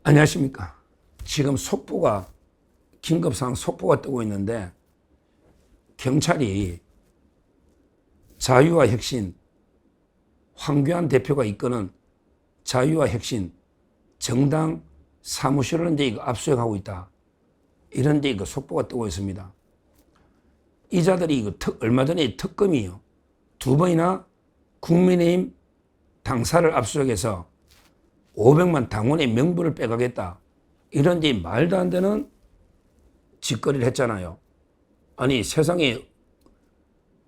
안녕하십니까. 지금 속보가, 긴급상황 속보가 뜨고 있는데, 경찰이 자유와 혁신, 황교안 대표가 이끄는 자유와 혁신 정당 사무실을 이제 이거 압수해가고 있다. 이런 데 이거 속보가 뜨고 있습니다. 이 자들이 이거 얼마 전에 특검이요. 2번이나 국민의힘 당사를 압수해서 500만 당원의 명부를 빼가겠다. 이런 데 말도 안 되는 짓거리를 했잖아요. 아니 세상에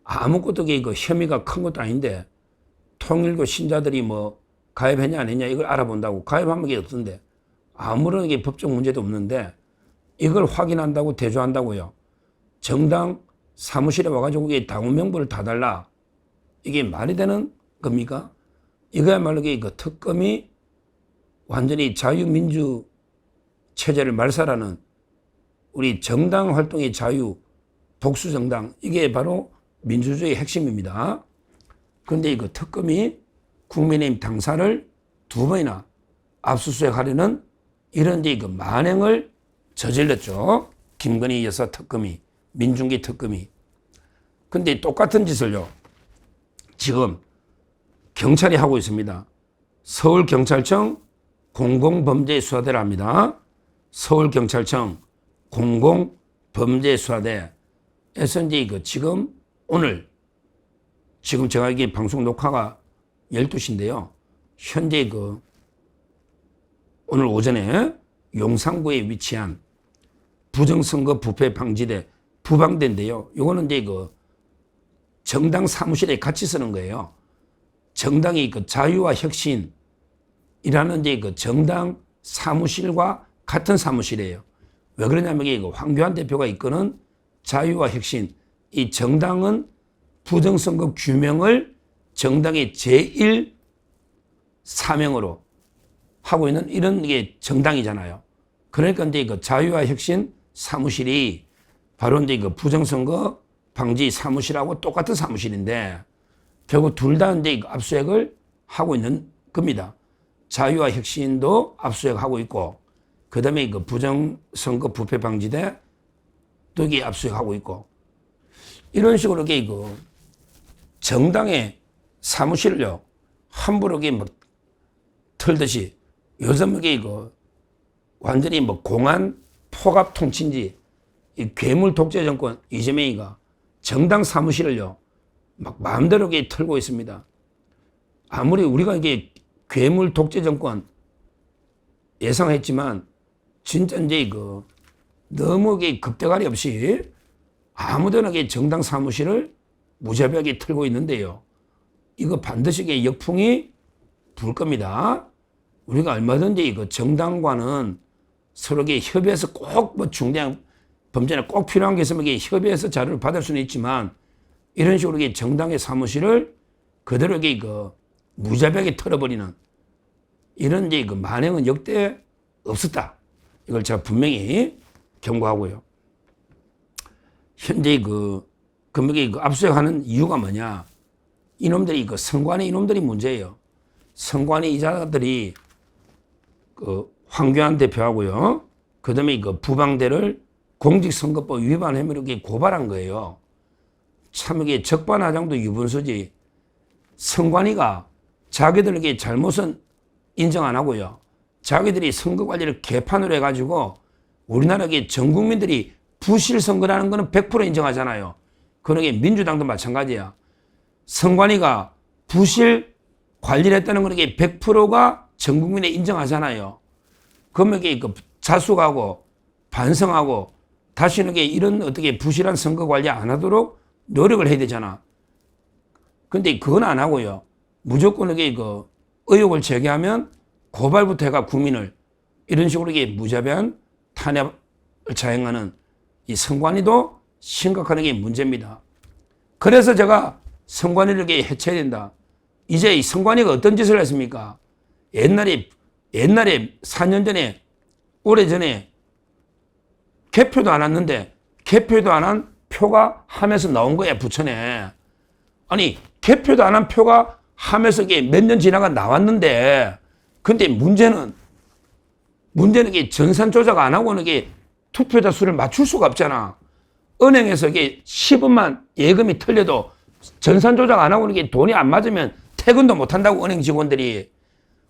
아무것도 이거 혐의가 큰 것도 아닌데 통일교 신자들이 뭐 가입했냐 안 했냐 이걸 알아본다고. 가입하면 이게 없던데 아무런 이게 법적 문제도 없는데 이걸 확인한다고 대조한다고요. 정당 사무실에 와가지고 이게 당원 명부를 다 달라. 이게 말이 되는 겁니까? 이거야말로 이거 특검이 완전히 자유민주 체제를 말살하는 우리 정당 활동의 자유, 독수정당, 이게 바로 민주주의의 핵심입니다. 그런데 이거 특검이 국민의힘 당사를 2번이나 압수수색하려는 이런 데 이거 만행을 저질렀죠. 김건희 여사 특검이, 민중기 특검이. 근데 똑같은 짓을요, 지금 경찰이 하고 있습니다. 서울경찰청 공공범죄수사대를 합니다. 서울경찰청 공공범죄수사대에서 이제 이거 지금 오늘, 지금 제가 이게 방송 녹화가 12시인데요. 현재 오늘 오전에 용산구에 위치한 부정선거 부패 방지대 부방대인데요. 요거는 이제 정당 사무실에 같이 쓰는 거예요. 정당이 자유와 혁신이라는 이제 정당 사무실과 같은 사무실이에요. 왜 그러냐면 이게 황교안 대표가 이끄는 자유와 혁신, 이 정당은 부정선거 규명을 정당의 제1 사명으로 하고 있는 이런 게 정당이잖아요. 그러니까 이제 자유와 혁신 사무실이 바로 이제 부정선거 방지 사무실하고 똑같은 사무실인데 결국 둘 다 이제 압수수색을 하고 있는 겁니다. 자유와 혁신도 압수수색하고 있고, 그 다음에 부정선거 부패 방지대 또 이게 압수수색하고 있고, 이런 식으로 정당의 사무실을요, 함부로 막 털듯이 요즘 완전히 공안 포갑 통치인지 이 괴물 독재 정권 이재명이가 정당 사무실을요, 막 마음대로 털고 있습니다. 아무리 우리가 이게 괴물 독재 정권 예상했지만 진짜 이제 너무 급대가리 없이 아무데나 정당 사무실을 무자비하게 털고 있는데요. 이거 반드시 역풍이 불 겁니다. 우리가 얼마든지 정당과는 서로 협의해서 꼭 뭐 중대한 범죄나 꼭 필요한 게 있으면 협의해서 자료를 받을 수는 있지만 이런 식으로 정당의 사무실을 그대로 무자비하게 털어버리는 이런 이제 만행은 역대 없었다. 이걸 제가 분명히 경고하고요. 현재 압수수색하는 이유가 뭐냐? 이놈들이 선관위 이놈들이 문제예요. 선관위 이자들이 황교안 대표하고요. 그 다음에 부방대를 공직선거법 위반 혐의로 고발한 거예요. 참 이게 적반하장도 유분수지. 선관위가 자기들에게 잘못은 인정 안 하고요. 자기들이 선거 관리를 개판으로 해가지고 우리나라의 전 국민들이 부실 선거라는 거는 100% 인정하잖아요. 그러게 민주당도 마찬가지야. 선관위가 부실 관리를 했다는 건 100%가 전 국민에 인정하잖아요. 그러면 자숙하고 반성하고 다시는 이런 어떻게 부실한 선거 관리 안 하도록 노력을 해야 되잖아. 근데 그건 안 하고요. 무조건 의혹을 제기하면 고발부터 해가 국민을 이런 식으로 무자비한 탄압을 자행하는 이 선관위도 심각한 게 문제입니다. 그래서 제가 선관위를 해체해야 된다. 이제 이 선관위가 어떤 짓을 했습니까? 옛날에 4년 전에, 오래전에 개표도 안 왔는데 개표도 안 한 표가 함에서 나온 거야, 부천에. 아니, 개표도 안 한 표가 함에서 몇 년 지나가 나왔는데 근데 문제는 문제는 이게 전산 조작 안 하고는 이게 투표자 수를 맞출 수가 없잖아. 은행에서 이게 10원만 예금이 틀려도 전산 조작 안 하고는 이게 돈이 안 맞으면 퇴근도 못 한다고, 은행 직원들이.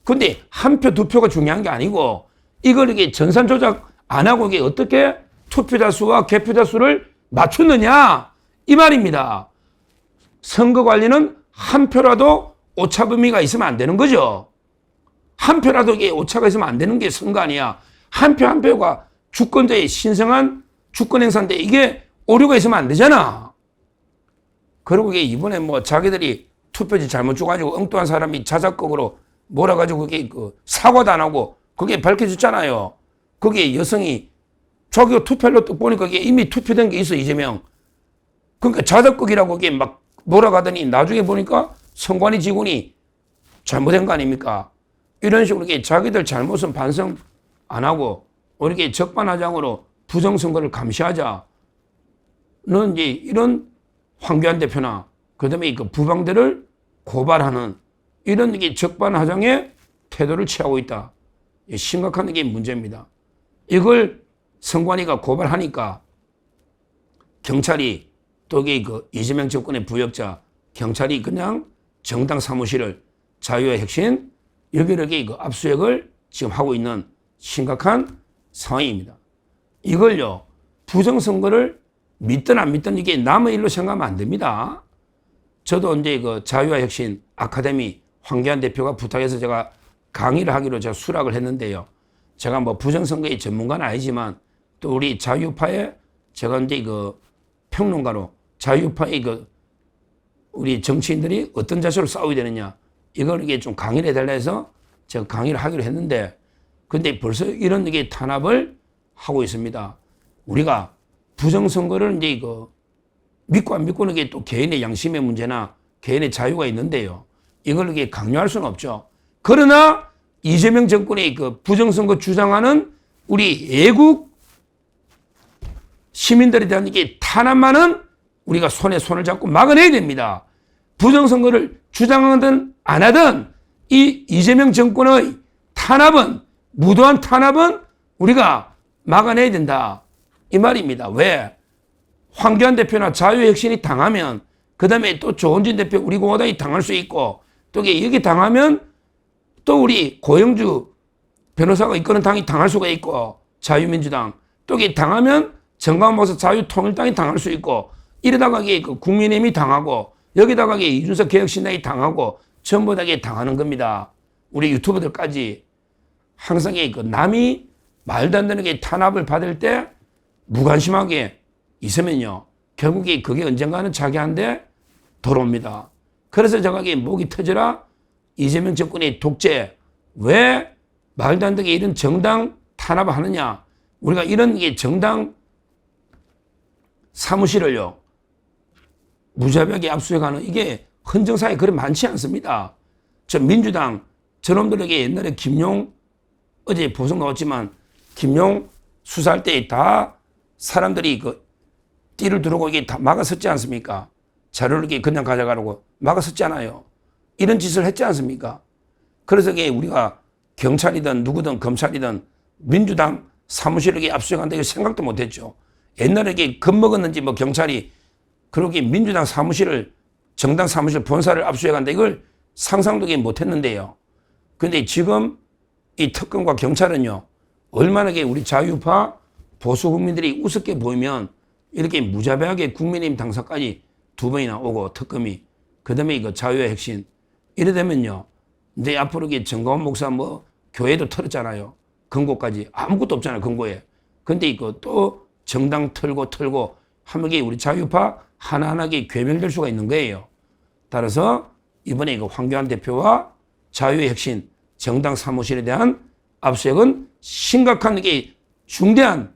근데 한 표, 두 표가 중요한 게 아니고, 이걸 이게 전산 조작 안 하고 이게 어떻게 투표자 수와 개표자 수를 맞췄느냐, 이 말입니다. 선거 관리는 한 표라도 오차 범위가 있으면 안 되는 거죠. 한 표라도 이게 오차가 있으면 안 되는 게 선거 아니야. 한 표 한 표가 주권자의 신성한 주권 행사인데 이게 오류가 있으면 안 되잖아. 그리고 이게 이번에 뭐 자기들이 투표지 잘못 줘가지고 엉뚱한 사람이 자작극으로 몰아가지고 그게 사과도 안 하고 그게 밝혀졌잖아요. 거기에 여성이 저기 투표로 또 보니까 이게 이미 투표된 게 있어, 이재명. 그러니까 자작극이라고 이게 막 몰아가더니 나중에 보니까 선관위 직원이 잘못된 거 아닙니까? 이런 식으로 이게 자기들 잘못은 반성 안 하고 이렇게 적반하장으로 부정선거를 감시하자. 는 이제 이런 황교안 대표나 그다음에 그 부방대를 고발하는 이런 이게 적반하장의 태도를 취하고 있다. 심각한 게 문제입니다. 이걸 선관위가 고발하니까 경찰이 또 이게 그 이재명 정권의 부역자 경찰이 그냥 정당 사무실을 자유의 핵심 여기저기 그 압수액을 지금 하고 있는 심각한 상황입니다. 이걸요, 부정선거를 믿든 안 믿든 이게 남의 일로 생각하면 안 됩니다. 저도 이제 그 자유와 혁신 아카데미 황교안 대표가 부탁해서 제가 강의를 하기로 제가 수락을 했는데요. 제가 뭐 부정선거의 전문가는 아니지만 또 우리 자유파의 제가 이제 그 평론가로 자유파의 그 우리 정치인들이 어떤 자세로 싸워야 되느냐 이걸 이게 좀 강의를 해달라 해서 제가 강의를 하기로 했는데 근데 벌써 이런 이게 탄압을 하고 있습니다. 우리가 부정선거를 이제 이거 믿고 안 믿고는 게 또 개인의 양심의 문제나 개인의 자유가 있는데요. 이걸 이게 강요할 수는 없죠. 그러나 이재명 정권의 그 부정선거 주장하는 우리 애국 시민들에 대한 이게 탄압만은 우리가 손에 손을 잡고 막아내야 됩니다. 부정선거를 주장하든 안 하든 이 이재명 정권의 탄압은 무도한 탄압은 우리가 막아내야 된다. 이 말입니다. 왜? 황교안 대표나 자유혁신이 당하면 그 다음에 또 조원진 대표 우리 공화당이 당할 수 있고 또 여기 당하면 또 우리 고영주 변호사가 이끄는 당이 당할 수가 있고 자유민주당 또 당하면 정광훈 목사 자유통일당이 당할 수 있고 이러다가 그 국민의힘이 당하고 여기다가 이준석 개혁신당이 당하고 전부 다 당하는 겁니다. 우리 유튜버들까지 항상 그 남이 말도 안 되는 게 탄압을 받을 때 무관심하게 있으면요. 결국에 그게 언젠가는 자기한테 돌아옵니다. 그래서 제가 목이 터져라 이재명 정권의 독재 왜 말도 안 되게 이런 정당 탄압을 하느냐. 우리가 이런 게 정당 사무실을요. 무자비하게 압수해가는 이게 헌정사에 그리 많지 않습니다. 저 민주당 저놈들에게 옛날에 김용 어제 보석 나왔지만 김용 수사할 때 다 사람들이 그 띠를 두르고 이게 다 막아섰지 않습니까? 자료를 이렇게 그냥 가져가라고 막아섰잖아요. 이런 짓을 했지 않습니까? 그래서 이게 우리가 경찰이든 누구든 검찰이든 민주당 사무실에 압수해간다 이거 생각도 못했죠. 옛날에 이게 겁먹었는지 뭐 경찰이 그렇게 민주당 사무실을 정당 사무실 본사를 압수해간다 이걸 상상도 못했는데요. 근데 지금 이 특검과 경찰은요 얼마나 우리 자유파 보수 국민들이 우습게 보이면 이렇게 무자비하게 국민의힘 당사까지 2번이나 오고 특검이 그다음에 이거 자유의 핵심 이래 되면요 이제 앞으로 이게 정광훈 목사 뭐 교회도 털었잖아요. 금고까지 아무것도 없잖아요. 금고에. 근데 이거 또 정당 털고 하면 이게 우리 자유파 하나하나게 괴멸될 수가 있는 거예요. 따라서 이번에 이거 황교안 대표와 자유의 핵심 정당 사무실에 대한 압수액은 심각한 이게 중대한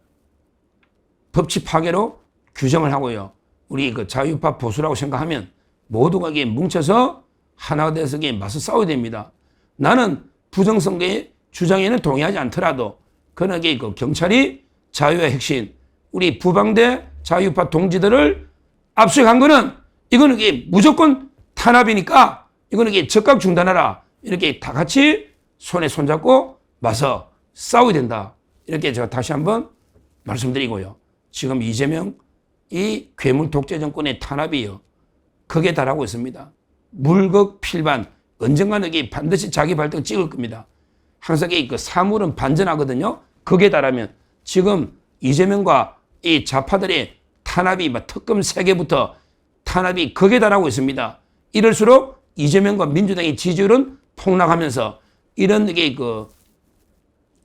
법치 파괴로 규정을 하고요. 우리 그 자유파 보수라고 생각하면 모두가 이게 뭉쳐서 하나가 돼서 이게 맞서 싸워야 됩니다. 나는 부정선거의 주장에는 동의하지 않더라도 그러나 이게 그 경찰이 자유의 핵심 우리 부방대 자유파 동지들을 압수한 거는 이거는 이게 무조건 탄압이니까 이거는 이게 즉각 중단하라. 이렇게 다 같이 손에 손잡고 맞서 싸워야 된다. 이렇게 제가 다시 한번 말씀드리고요. 지금 이재명 이 괴물 독재 정권의 탄압이요. 극에 달하고 있습니다. 물극필반. 언젠가는 이게 반드시 자기 발등 찍을 겁니다. 항상 그 사물은 반전하거든요. 극에 달하면 지금 이재명과 이 좌파들의 탄압이 막 특검 3개부터 탄압이 극에 달하고 있습니다. 이럴수록 이재명과 민주당의 지지율은 폭락하면서 이런 게 그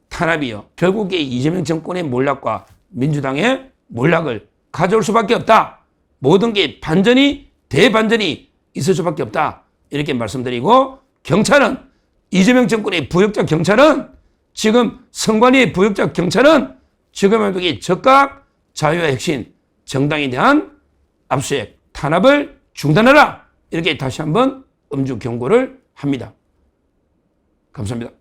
탄압이요. 결국에 이재명 정권의 몰락과 민주당의 몰락을 가져올 수밖에 없다. 모든 게 반전이 대반전이 있을 수밖에 없다. 이렇게 말씀드리고 경찰은 이재명 정권의 부역자 경찰은 지금 선관위의 부역자 경찰은 지금 이게 적각 자유와 혁신 정당에 대한 압수수색 탄압을 중단하라. 이렇게 다시 한번 엄중 경고를 합니다. 감사합니다.